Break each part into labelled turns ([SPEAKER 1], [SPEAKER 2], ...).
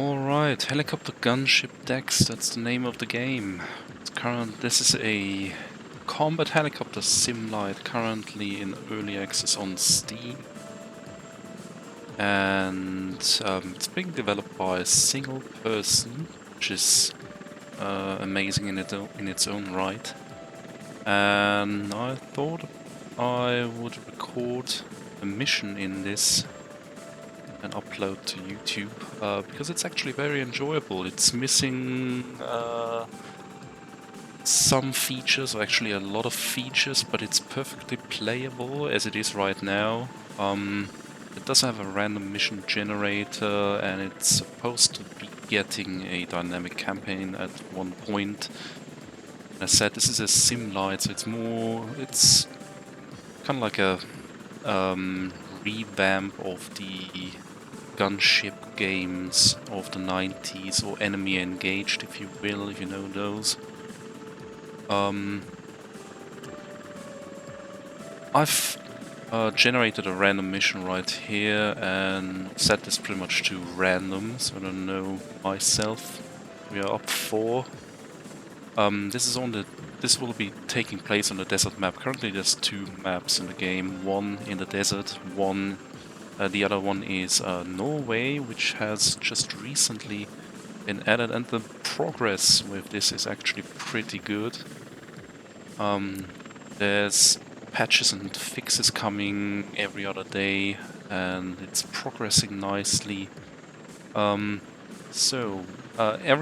[SPEAKER 1] Alright, helicopter gunship DEX, that's the name of the game. This is a combat helicopter sim-lite currently in early access on Steam. And it's being developed by a single person, which is amazing in its own right. And I thought I would record a mission in this and upload to YouTube because it's actually very enjoyable. It's missing some features, or actually a lot of features, but it's perfectly playable as it is right now. It does have a random mission generator, and it's supposed to be getting a dynamic campaign at one point. As I said, this is a sim-lite, so it's kind of like a revamp of the Gunship games of the 90s, or Enemy Engaged, if you will, if you know those. I've generated a random mission right here and set this pretty much to random, so I don't know myself. We are up 4. This will be taking place on the desert map. Currently there's 2 maps in the game, one in the desert, the other one is Norway, which has just recently been added, and the progress with this is actually pretty good. There's patches and fixes coming every other day, and it's progressing nicely. Every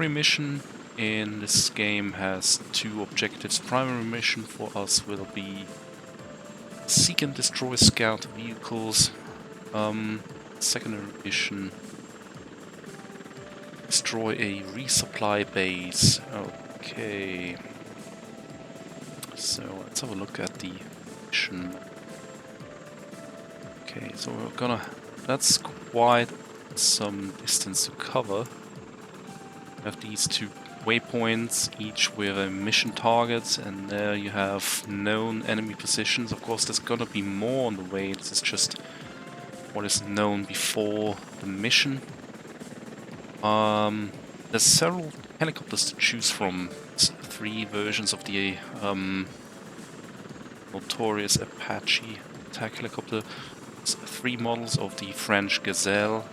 [SPEAKER 1] mission in this game has 2 objectives. Primary mission for us will be seek and destroy scout vehicles. Secondary mission, destroy a resupply base. Okay. So let's have a look at the mission. Okay, so that's quite some distance to cover. We have these 2 waypoints, each with a mission target, and there you have known enemy positions. Of course, there's gonna be more on the way. This is just what is known before the mission. There's several helicopters to choose from. 3 versions of the notorious Apache attack helicopter. 3 models of the French Gazelle.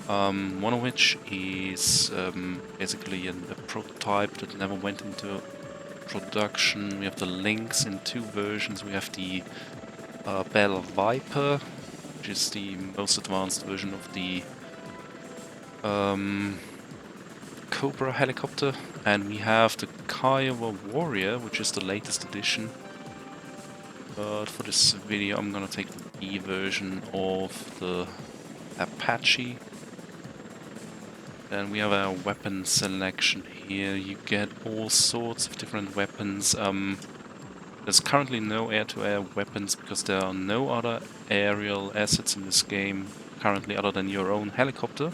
[SPEAKER 1] One of which is basically a prototype that never went into production. We have the Lynx in 2 versions. We have the Bell Viper, which is the most advanced version of the Cobra helicopter, and we have the Kiowa Warrior, which is the latest edition. But for this video I'm gonna take the B version of the Apache. And we have our weapon selection here. You get all sorts of different weapons. There's currently no air-to-air weapons because there are no other aerial assets in this game currently other than your own helicopter.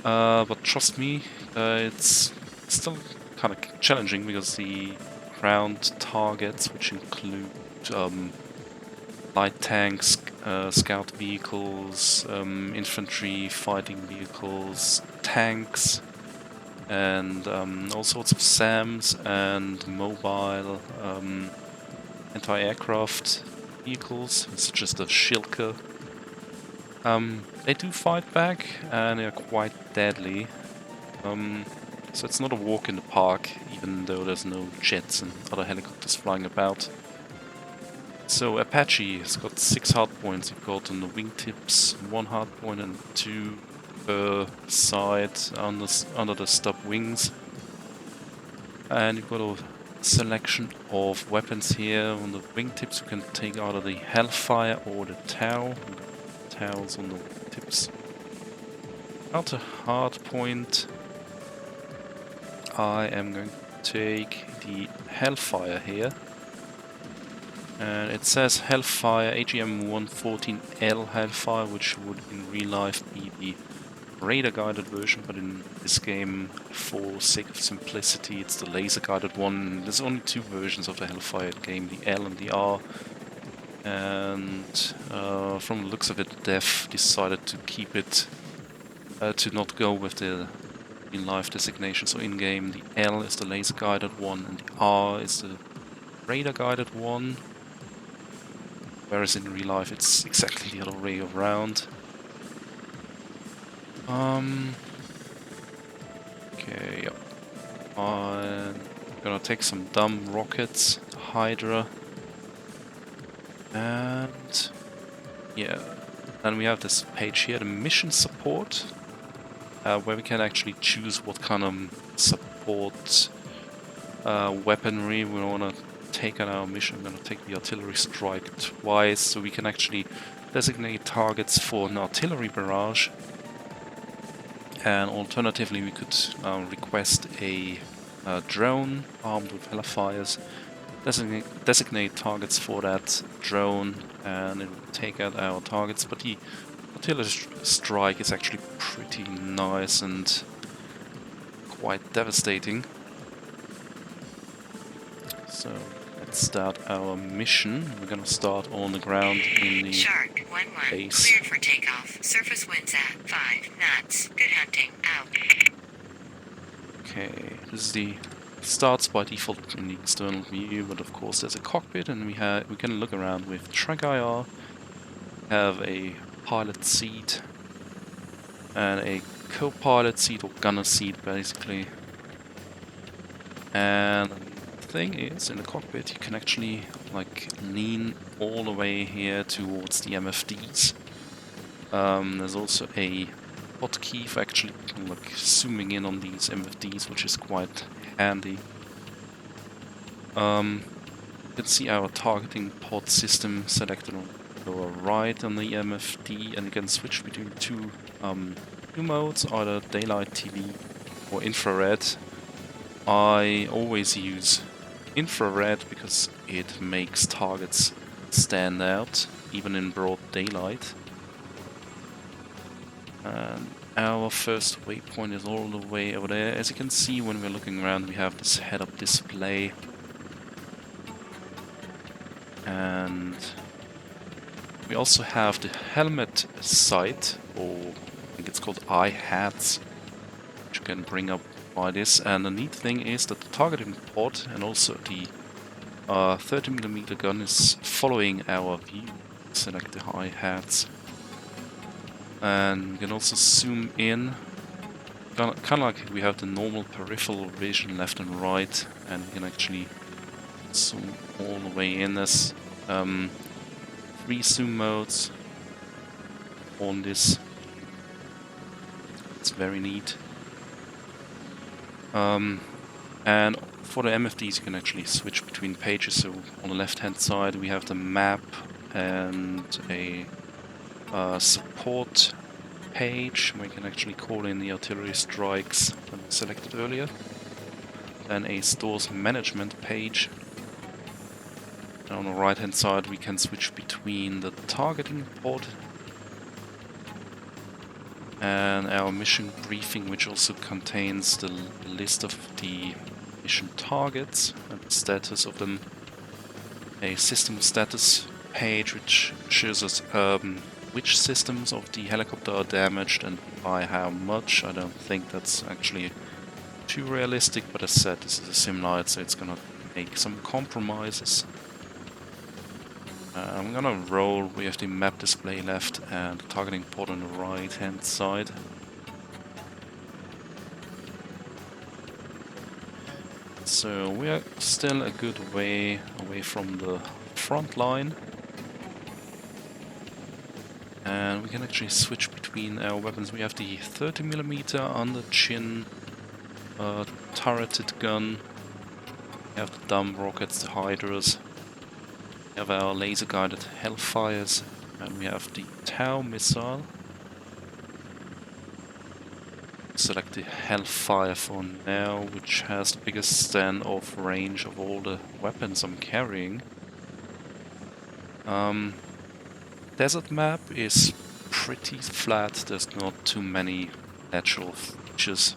[SPEAKER 1] But trust me, it's still kind of challenging because the ground targets, which include light tanks, scout vehicles, infantry fighting vehicles, tanks, and all sorts of SAMs and mobile anti-aircraft vehicles, such as the Shilka. They do fight back, and they are quite deadly. So it's not a walk in the park, even though there's no jets and other helicopters flying about. So Apache has got 6 hardpoints. You've got on the wingtips 1 hardpoint and 2 per side under the stub wings. And you've got a selection of weapons here. On the wingtips you can take either the Hellfire or the Tau. Taus on the wingtips. Out a hardpoint, I am going to take the Hellfire here. And it says Hellfire AGM-114L Hellfire, which would in real life be the radar guided version, but in this game, for sake of simplicity, it's the laser guided one. There's only 2 versions of the Hellfire game, the L and the R. And from the looks of it, the dev decided to keep it to not go with the in-life designation. So in-game, the L is the laser-guided one, and the R is the radar-guided one. Whereas in real life, it's exactly the other way around. Okay, yep. I'm gonna take some dumb rockets, Hydra, and yeah. And we have this page here, the mission support, where we can actually choose what kind of support weaponry we want to take on our mission. I'm going to take the artillery strike twice, so we can actually designate targets for an artillery barrage. And alternatively, we could request a drone armed with hellfires, designate targets for that drone, and it will take out our targets. But the artillery strike is actually pretty nice and quite devastating. So let's start our mission. We're gonna start on the ground in the
[SPEAKER 2] Shark 1-1
[SPEAKER 1] base.
[SPEAKER 2] cleared for takeoff. Surface winds at 5 knots. Good hunting. Out.
[SPEAKER 1] Okay, this is the starts by default in the external view, but of course there's a cockpit, and we can look around with track IR. Have a pilot seat and a co-pilot seat or gunner seat basically. And the thing is, in the cockpit you can actually like lean all the way here towards the MFDs. There's also a hotkey for actually like zooming in on these MFDs, which is quite handy. You can see our targeting pod system selected on the lower right on the MFD, and you can switch between two modes, either daylight TV or infrared. I always use infrared because it makes targets stand out, even in broad daylight. And our first waypoint is all the way over there. As you can see, when we're looking around, we have this head-up display. And we also have the helmet sight, or I think it's called eye hats, which you can bring up by this. And the neat thing is that the targeting pod and also the 30mm gun is following our view. Select the eye hats. And we can also zoom in, kind of like we have the normal peripheral vision left and right, and we can actually zoom all the way in. There's 3 zoom modes on this. It's very neat. And for the MFDs you can actually switch between pages. So on the left hand side we have the map and a support page where you can actually call in the artillery strikes that I selected earlier. Then a stores management page. And on the right hand side we can switch between the targeting pod and our mission briefing, which also contains the list of the mission targets and the status of them. A system status page which shows us which systems of the helicopter are damaged and by how much. I don't think that's actually too realistic, but as said, this is a sim-lite, so it's gonna make some compromises. I'm gonna roll. We have the map display left and the targeting pod on the right hand side. So we are still a good way away from the front line. And we can actually switch between our weapons. We have the 30mm under chin turreted gun. We have the dumb rockets, the Hydras. We have our laser guided Hellfires, and we have the Tau missile. Select the Hellfire for now, which has the biggest standoff range of all the weapons I'm carrying. Desert map is pretty flat, there's not too many natural features,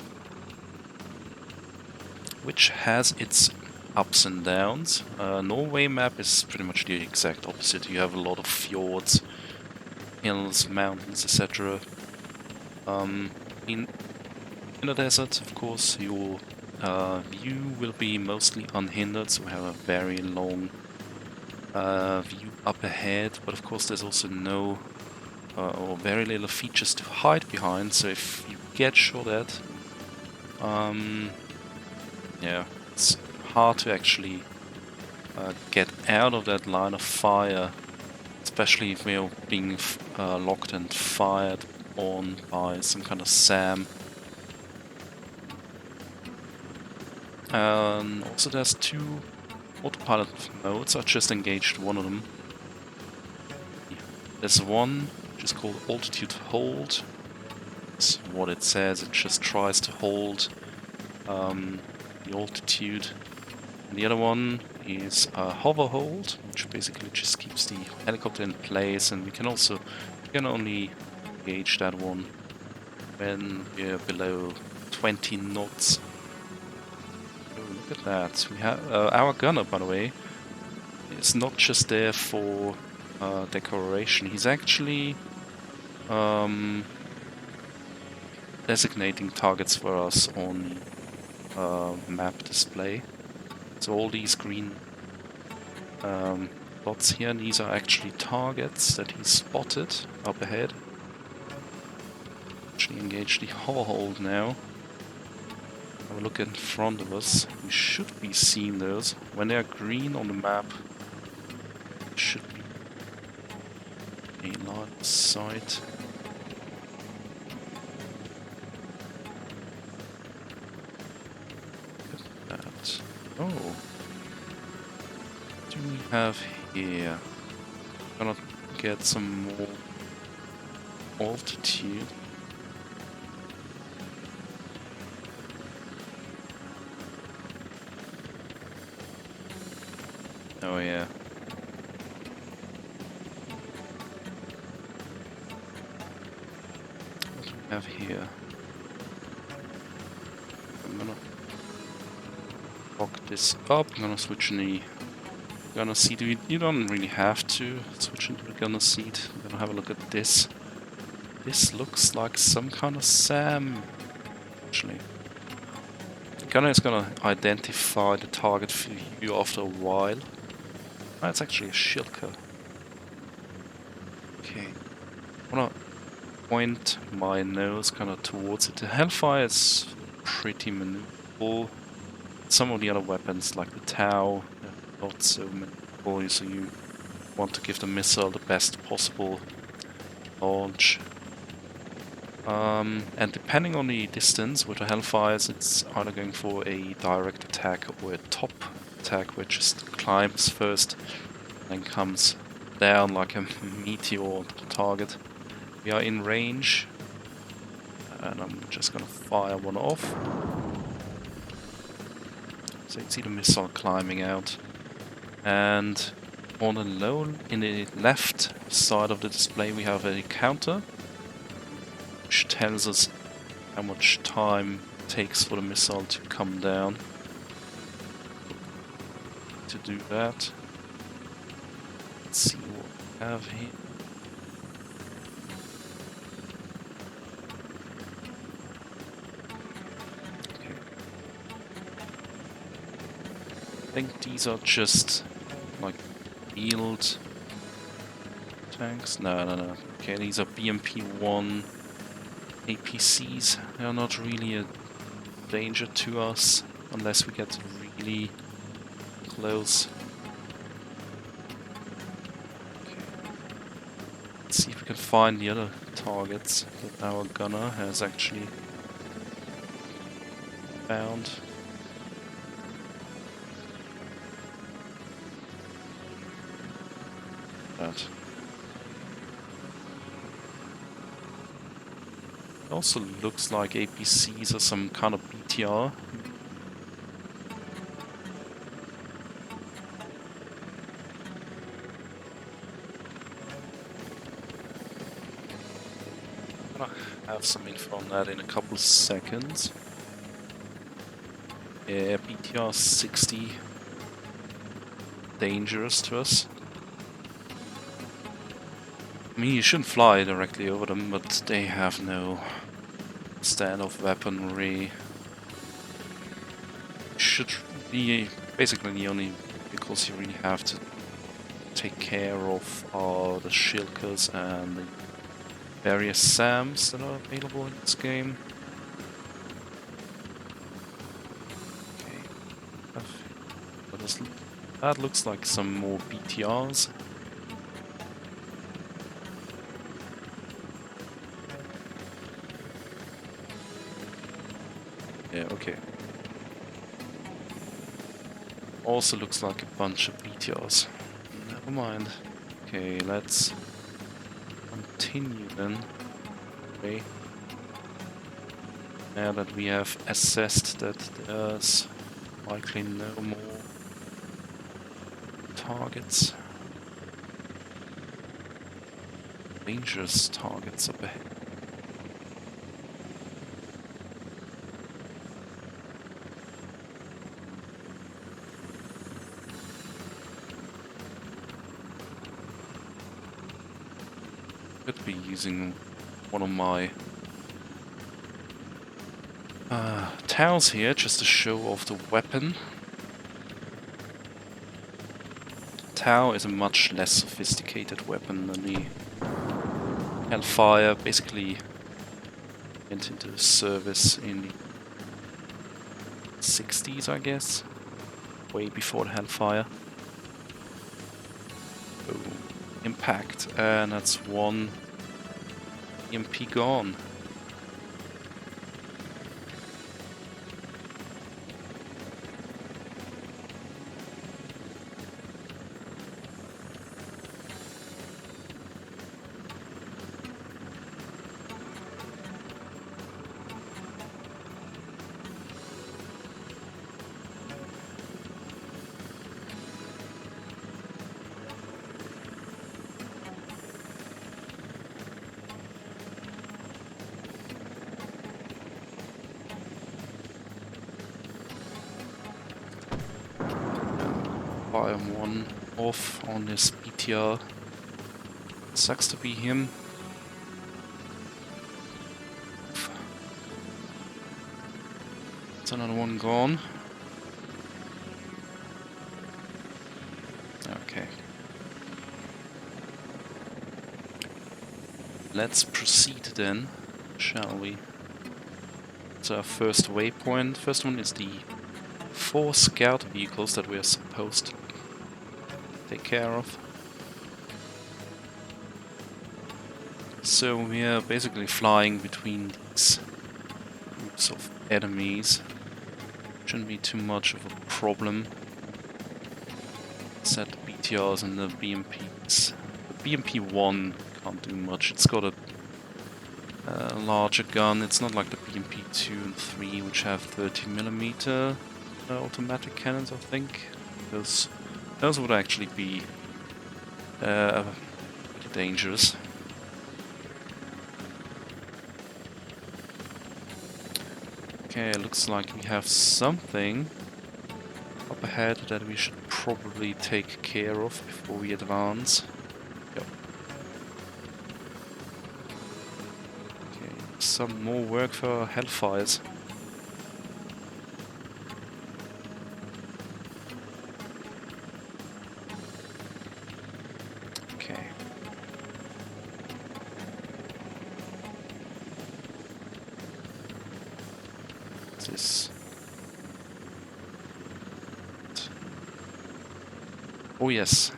[SPEAKER 1] which has its ups and downs. Norway map is pretty much the exact opposite. You have a lot of fjords, hills, mountains, etc. In the desert, of course, your view will be mostly unhindered, so we have a very long view up ahead, but of course there's also no or very little features to hide behind, so if you get shot at, yeah, it's hard to actually get out of that line of fire, especially if we're being locked and fired on by some kind of SAM. And also there's two autopilot modes. I just engaged one of them. There's one which is called altitude hold. That's what it says. It just tries to hold the altitude. And the other one is hover hold, which basically just keeps the helicopter in place, and we can only engage that one when we're below 20 knots. Oh, look at that. We have our gunner, by the way, is not just there for decoration. He's actually designating targets for us on map display. So all these green dots here, these are actually targets that he spotted up ahead. Actually engage the hover hold now. Have a look in front of us. We should be seeing those. When they are green on the map, it should be a line of sight. Look at that. Oh. What do we have here? Gonna get some more altitude. Oh yeah. What do we have here? I'm gonna lock this up. I'm gonna switch in the gunner seat. You don't really have to switch into the gunner seat. I'm gonna have a look at this. This looks like some kind of SAM, actually. The gunner is gonna identify the target for you after a while. Oh, it's actually a shilker. Okay. I wanna point my nose kind of towards it. The Hellfire is pretty maneuverable. Some of the other weapons, like the Tau, not so maneuverable, so you want to give the missile the best possible launch. And depending on the distance with the Hellfires, it's either going for a direct attack or a top attack, which just climbs first and comes down like a meteor onto the target. We are in range, and I'm just gonna fire one off. So you can see the missile climbing out. And on in the left side of the display, we have a counter, which tells us how much time it takes for the missile to come down. To do that, let's see what we have here. Okay. I think these are just like field tanks. No. Okay, these are BMP-1 APCs. They are not really a danger to us unless we get really close. Okay. Let's see if we can find the other targets that our gunner has actually found. That. It also looks like APCs are some kind of BTR. I'm gonna have some info on that in a couple seconds. Yeah, BTR 60. Dangerous to us. I mean, you shouldn't fly directly over them, but they have no standoff weaponry. Should be basically the only vehicles you really have to take care of are the Shilkers and the various SAMs that are available in this game. Okay, that looks like some more BTRs. Yeah, okay. Also looks like a bunch of BTRs. Never mind. Okay, let's continue then. Okay. Now that we have assessed that there's likely no more targets. Dangerous targets up ahead. Could be using one of my towels here just to show off the weapon. Tau is a much less sophisticated weapon than the Hellfire. Basically went into service in the 60s, I guess, way before the Hellfire. Boom. Impact, and that's one EMP gone. Fire one off on this BTR. Sucks to be him. It's another one gone. Okay. Let's proceed then, shall we? It's our first waypoint. First one is the 4 scout vehicles that we are supposed to take care of. So we are basically flying between these groups of enemies. Shouldn't be too much of a problem. Set the BTRs and the BMPs. The BMP-1 can't do much. It's got a larger gun. It's not like the BMP-2 and 3, which have 30mm automatic cannons, I think. Those would actually be pretty dangerous. Okay, looks like we have something up ahead that we should probably take care of before we advance. Yep. Okay, some more work for our Hellfires. Okay. This. Oh yes,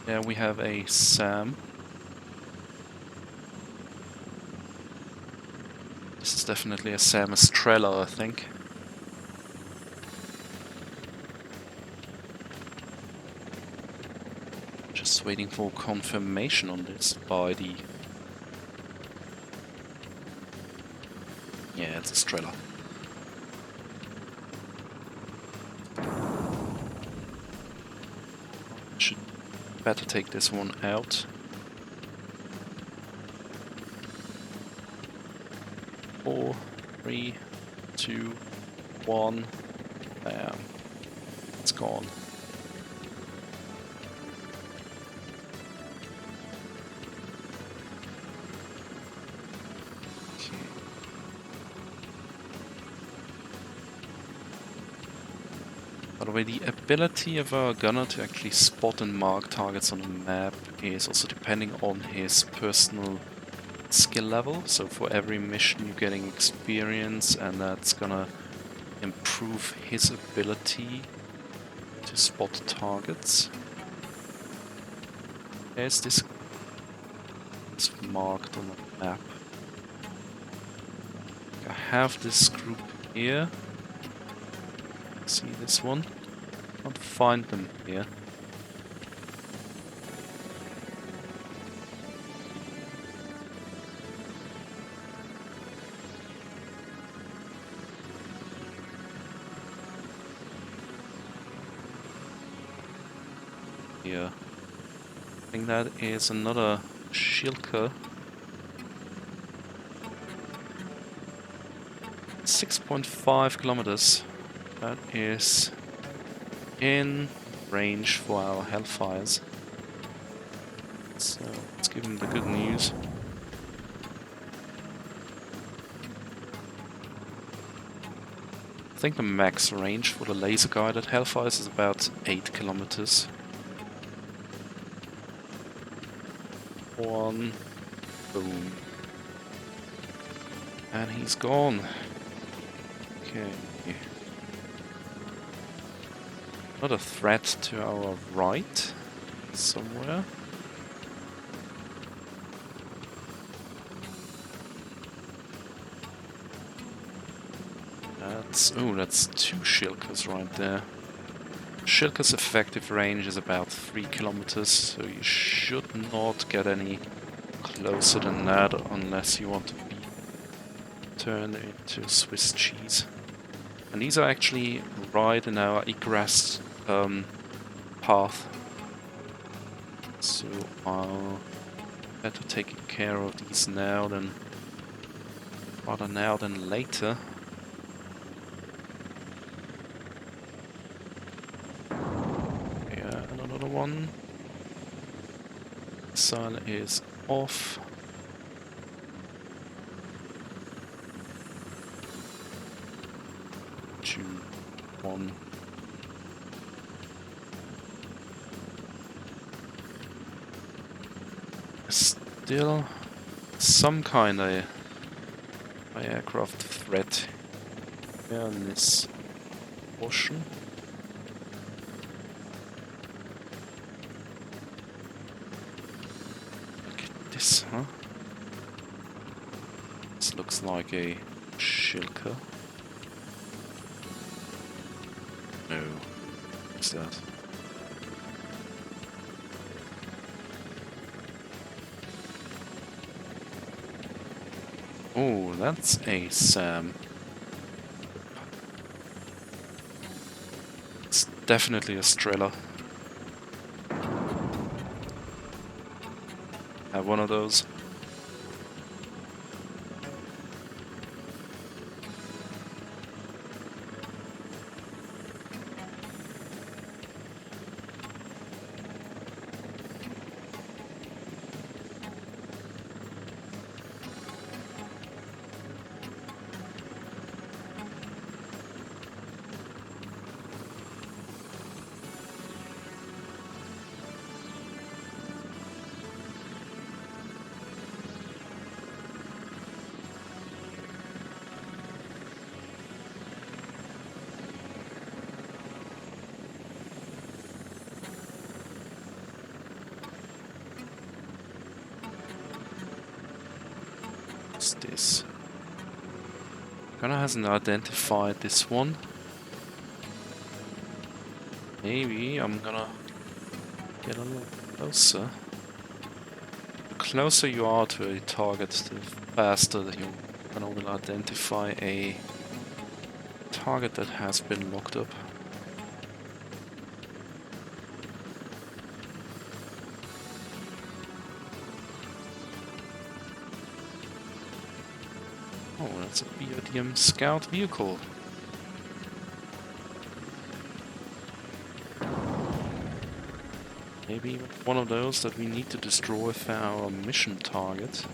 [SPEAKER 1] there we have a SAM. This is definitely a SAM Estrella, I think. Just waiting for confirmation on this by the... Yeah, it's Estrella. Should better take this one out. 4, 3, 2, 1. Bam. It's gone. Okay. the way, the ability of our gunner to actually spot and mark targets on a map is also depending on his personal skill level. So for every mission you're getting experience, and that's gonna improve his ability to spot targets. There's this, it's marked on the map. I have this group here. See this one? Can't find them here. Here. I think that is another Shilker. 6.5 kilometers. That is in range for our Hellfires. So let's give him the good news. I think the max range for the laser guided Hellfires is about 8 kilometers. One. Boom. And he's gone. Okay. Not a threat to our right. Somewhere. That's 2 Shilkers right there. Shilker's effective range is about 3 kilometers, so you should not get any closer than that unless you want to be turned into Swiss cheese. And these are actually right in our Egress path. So I'll better take care of these now than rather now than later. Yeah, and another one. Missile is off. One. Still some kind of aircraft threat here in this portion. Look at this, huh? This looks like a Shilker. No. What's that? Oh, that's a SAM. It's definitely a Strela. Have one of those. What's this? Gunner hasn't identified this one. Maybe I'm gonna get a little closer. The closer you are to a target, the faster that you're gonna will identify a target that has been locked up. Oh, that's a BODM scout vehicle. Maybe one of those that we need to destroy for our mission target.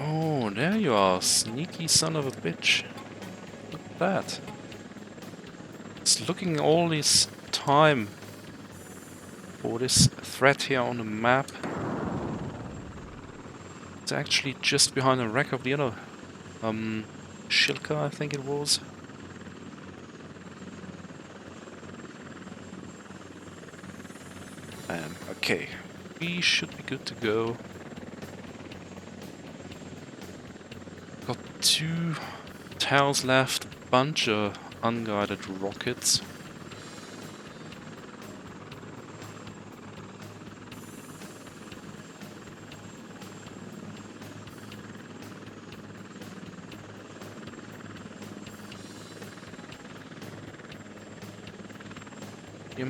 [SPEAKER 1] Oh, there you are, sneaky son of a bitch. Look at that. It's looking all this time for this threat here on the map. It's actually just behind the wreck of the other Shilka, I think it was. Okay, we should be good to go. Got 2 towers left, a bunch of unguided rockets.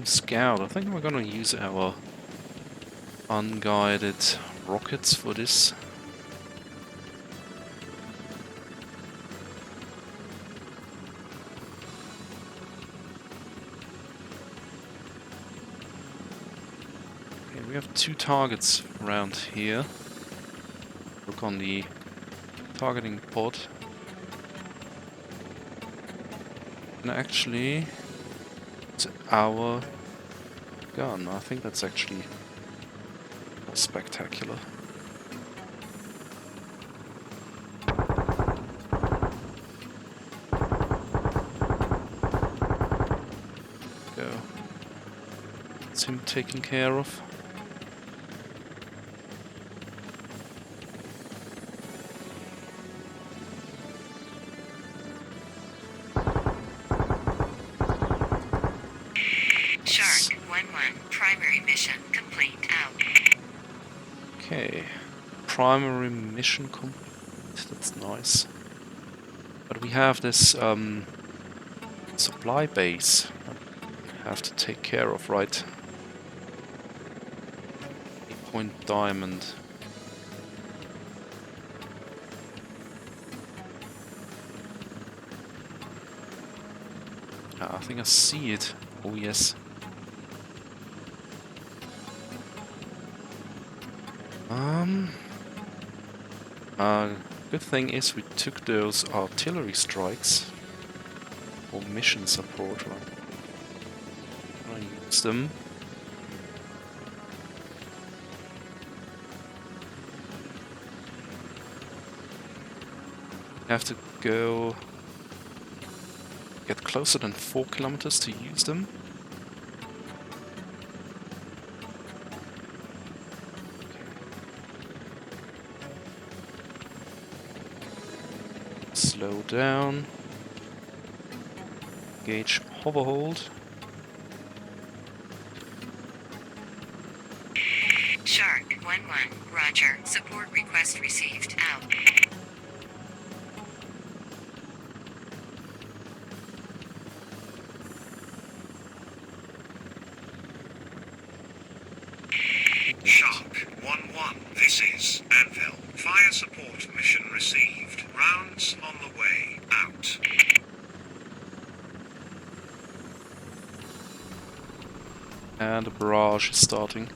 [SPEAKER 1] Scout, I think we're gonna use our unguided rockets for this. Okay, we have 2 targets around here. Look on the targeting pod. And actually, it's our gun. I think that's actually spectacular. Go. It's him taken care of.
[SPEAKER 2] Shark 1-1, primary mission complete. Out.
[SPEAKER 1] Okay, primary mission complete. That's nice. But we have this supply base that we have to take care of, right? 8-point diamond. I think I see it. Oh yes. Good thing is we took those artillery strikes for mission support, right? I use them. Have to go get closer than 4 kilometers to use them. Slow down. Engage hover hold.
[SPEAKER 2] Shark 1-1, roger. Support request received. Out.
[SPEAKER 3] Shark 1-1, this is Anvil. Fire support mission received. Rounds on the way. Out.
[SPEAKER 1] And the barrage is starting.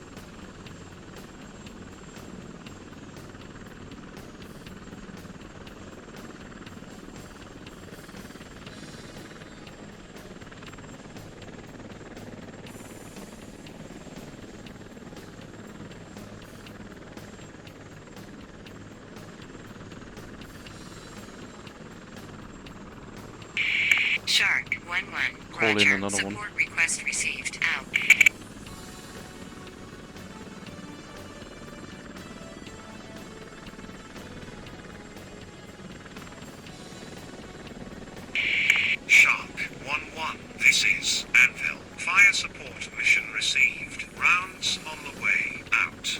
[SPEAKER 2] Shark 1-1,
[SPEAKER 1] Call in
[SPEAKER 2] roger.
[SPEAKER 1] another one.
[SPEAKER 2] Support request received. Out.
[SPEAKER 3] Shark 1-1, this is Anvil. Fire support mission received. Rounds on the way. Out.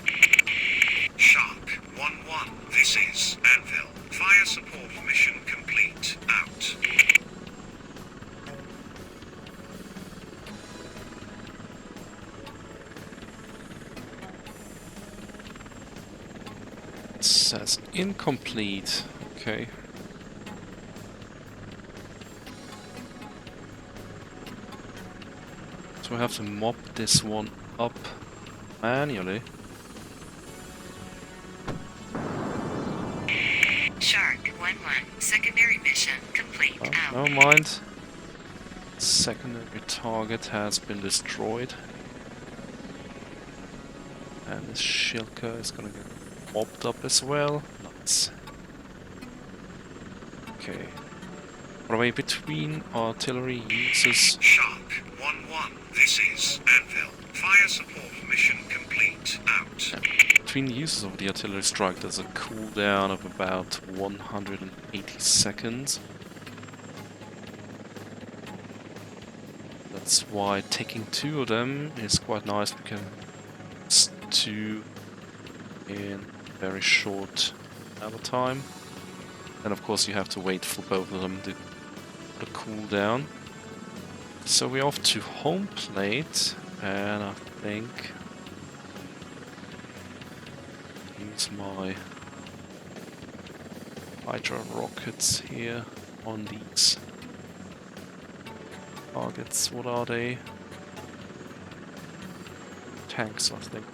[SPEAKER 3] Shark 1-1, this is Anvil. Fire support mission complete. Out.
[SPEAKER 1] It says incomplete. Okay. So we have to mop this one up manually.
[SPEAKER 2] 1-1. Secondary mission complete.
[SPEAKER 1] Oh,
[SPEAKER 2] Out.
[SPEAKER 1] never mind. Secondary target has been destroyed. And this Shilka is gonna get mopped up as well. Nice. Okay. What away between artillery uses.
[SPEAKER 3] Shark 1-1. This is Anvil. Fire support mission complete. Out.
[SPEAKER 1] Between the uses of the artillery strike, there's a cooldown of about 180 seconds. That's why taking 2 of them is quite nice, because it's 2 in very short amount of time. And of course you have to wait for both of them to cool down. So we're off to home plate, and I think use my Hydra rockets here on these targets. What are they? Tanks, I think.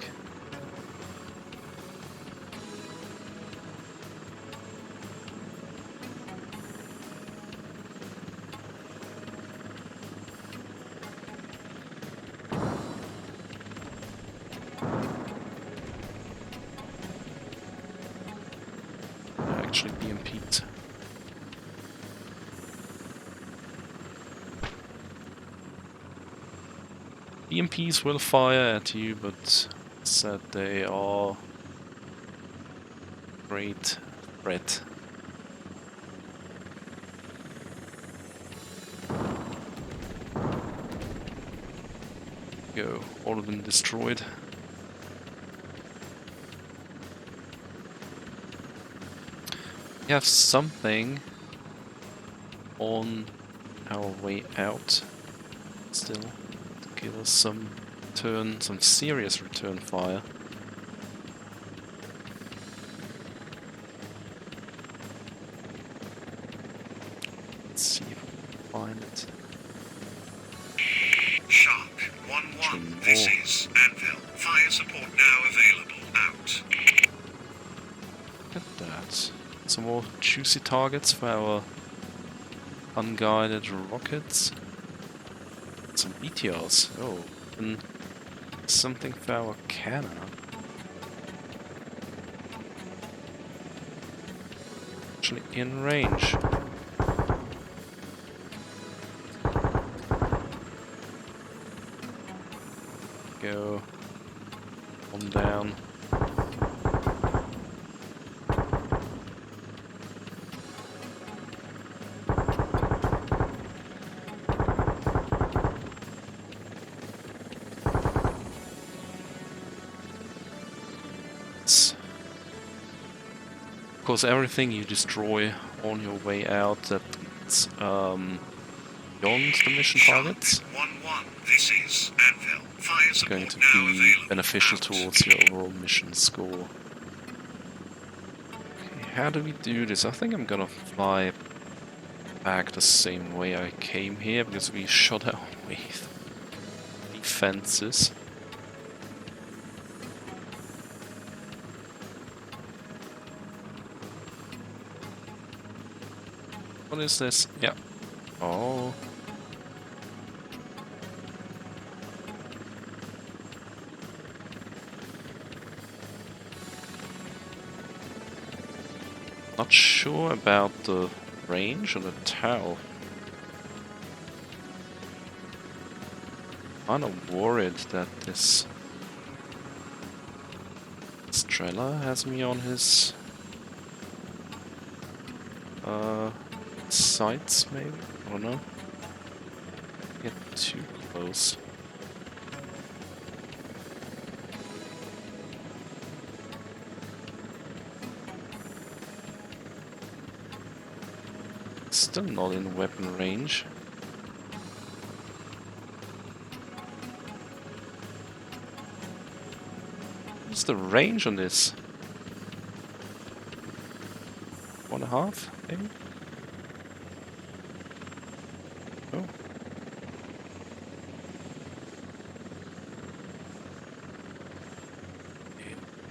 [SPEAKER 1] Actually BMP'd. BMPs will fire at you, but said they are great threat. Go, all of them destroyed. We have something on our way out still to give us some serious return fire. Let's see if we can find it.
[SPEAKER 3] Shark 1-1. This is Anvil. Fire support now available. Out.
[SPEAKER 1] Look at that. Some more juicy targets for our unguided rockets. Some BTRs. Oh, and something for our cannon. Actually in range. Go on down. Of course, everything you destroy on your way out that's beyond the mission targets
[SPEAKER 3] 1-1. This is Anvil. Fire
[SPEAKER 1] is going
[SPEAKER 3] support
[SPEAKER 1] to
[SPEAKER 3] now
[SPEAKER 1] be
[SPEAKER 3] available.
[SPEAKER 1] beneficial
[SPEAKER 3] Out.
[SPEAKER 1] towards your overall mission score. Okay, how do we do this? I think I'm gonna fly back the same way I came here, because we shot our way through defenses. What is this? Yeah. Oh. Not sure about the range of the tower. Kinda worried that this Strela has me on his sights, maybe? I don't know. Get too close. Still not in weapon range. What's the range on this? 1.5, maybe? Oh.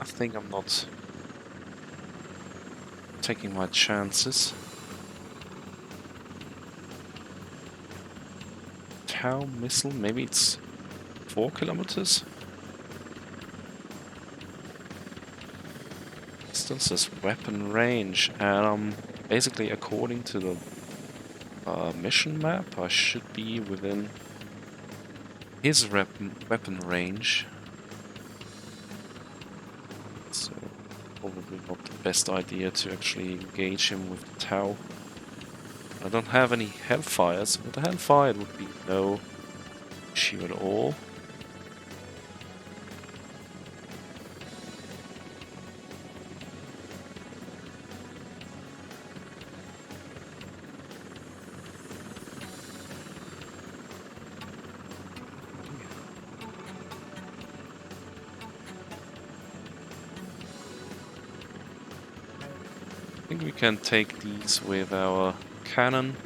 [SPEAKER 1] I think I'm not taking my chances. Tau missile, maybe it's 4 kilometers? Still says weapon range, and basically according to the mission map, I should be within his weapon range. So probably not the best idea to actually engage him with the Tau. I don't have any Hellfires. With the Hellfire it would be no issue at all. I think we can take these with our cannon.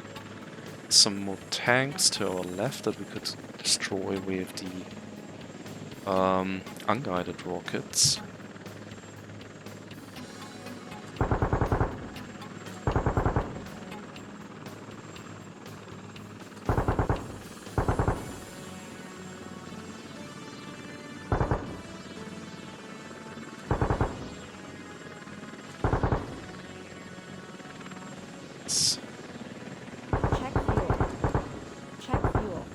[SPEAKER 1] Some more tanks to our left that we could destroy with the unguided rockets.
[SPEAKER 4] Check fuel. Check fuel.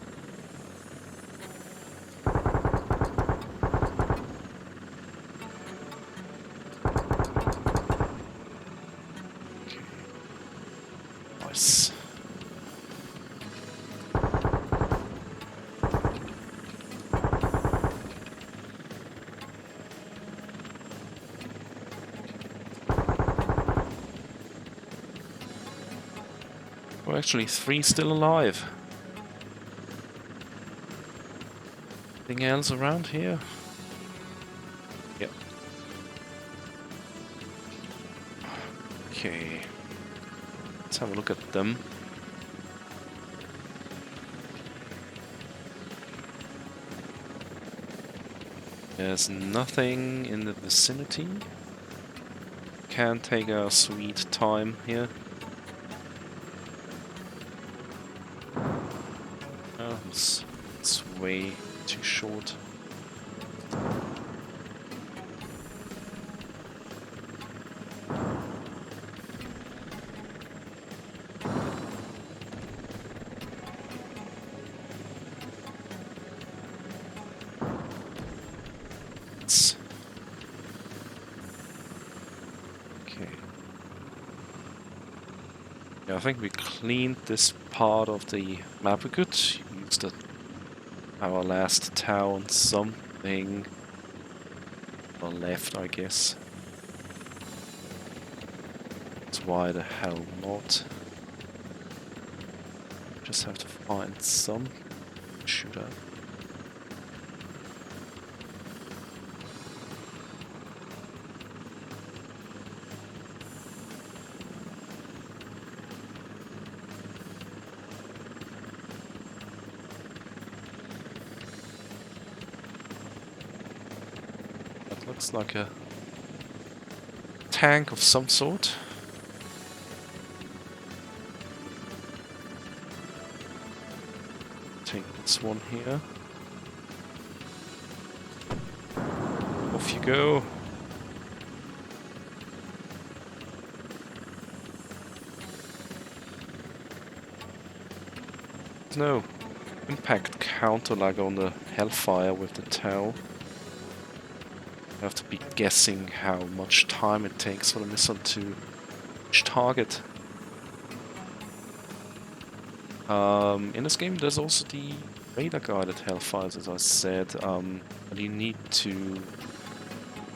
[SPEAKER 1] Nice. Well, actually, 3 still alive. Anything else around here? Yep. Okay. Let's have a look at them. There's nothing in the vicinity. Can take our sweet time here. Oh, it's way too short. Okay. Yeah, I think we cleaned this part of the map. We could use our last town, something on the left, I guess. It's why the hell not? Just have to find some shooter. Looks like a tank of some sort. Take this one here. Off you go. No impact counter like on the Hellfire with the Tau. I have to be guessing how much time it takes for the missile to reach target. In this game there's also the radar-guided Hellfires, as I said, but you need to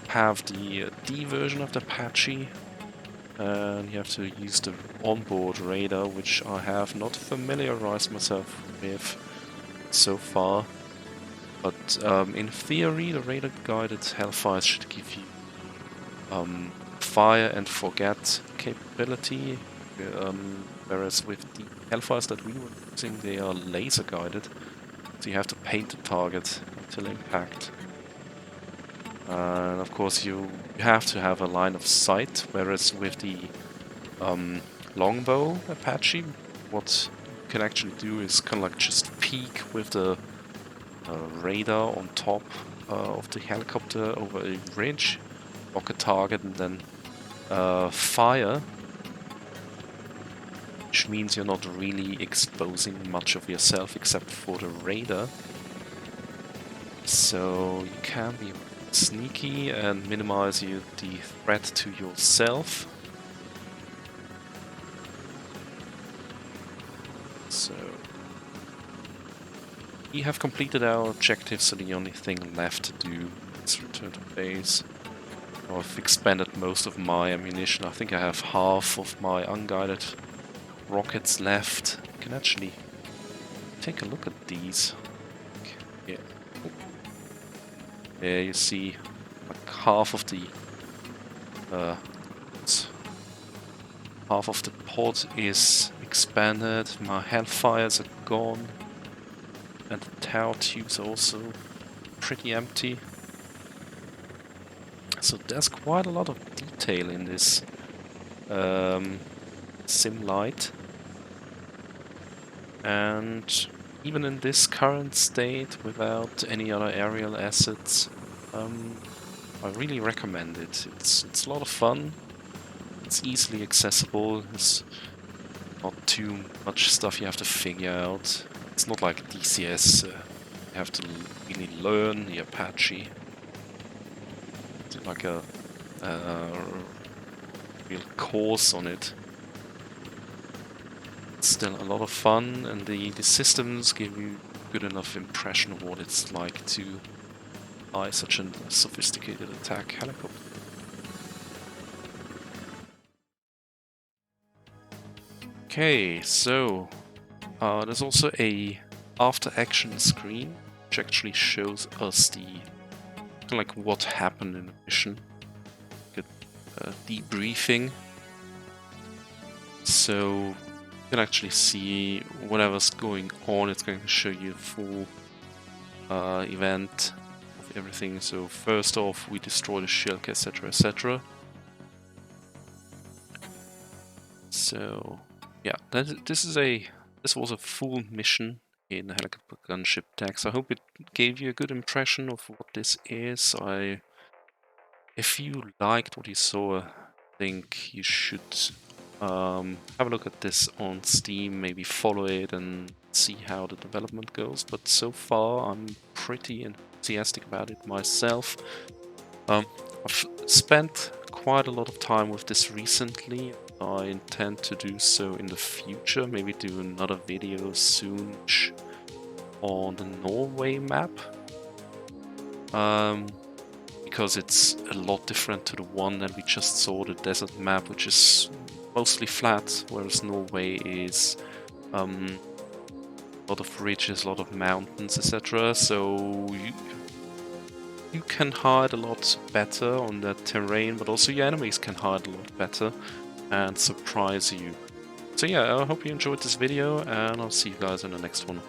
[SPEAKER 1] have the D version of the Apache, and you have to use the onboard radar, which I have not familiarized myself with so far. But in theory, the radar-guided Hellfires should give you fire and forget capability, whereas with the Hellfires that we were using, they are laser-guided, so you have to paint the target until impact. And of course, you have to have a line of sight, whereas with the longbow Apache, what you can actually do is kind of like just peek with the radar on top of the helicopter over a ridge, lock a target, and then fire, which means you're not really exposing much of yourself except for the radar. So you can be sneaky and minimize the threat to yourself. So we have completed our objective, so the only thing left to do is return to base. I've expended most of my ammunition. I think I have half of my unguided rockets left. You can actually take a look at these. Yeah. There you see like half of the pod is expanded. My hellfires are gone, and the tower tubes are also pretty empty. So there's quite a lot of detail in this sim-lite, and even in this current state, without any other aerial assets, I really recommend it. It's a lot of fun. It's easily accessible. There's not too much stuff you have to figure out. It's not like DCS. You have to really learn the Apache. It's like a real course on it. It's still a lot of fun, and the systems give you a good enough impression of what it's like to fly such a sophisticated attack helicopter. Okay, so there's also a after-action screen, which actually shows us the kind of like what happened in the mission, like a debriefing. So you can actually see whatever's going on. It's going to show you a full event of everything. So first off, we destroyed a Shilka, etc., etc. So yeah, this was a full mission in Helicopter Gunship DEX. I hope it gave you a good impression of what this is. If you liked what you saw, I think you should have a look at this on Steam, maybe follow it and see how the development goes. But so far, I'm pretty enthusiastic about it myself. I've spent quite a lot of time with this recently. I intend to do so in the future, maybe do another video soon on the Norway map. Because it's a lot different to the one that we just saw, the desert map, which is mostly flat, whereas Norway is a lot of ridges, a lot of mountains, etc. So you can hide a lot better on that terrain, but also your enemies can hide a lot better and surprise you. So yeah, I hope you enjoyed this video, and I'll see you guys in the next one.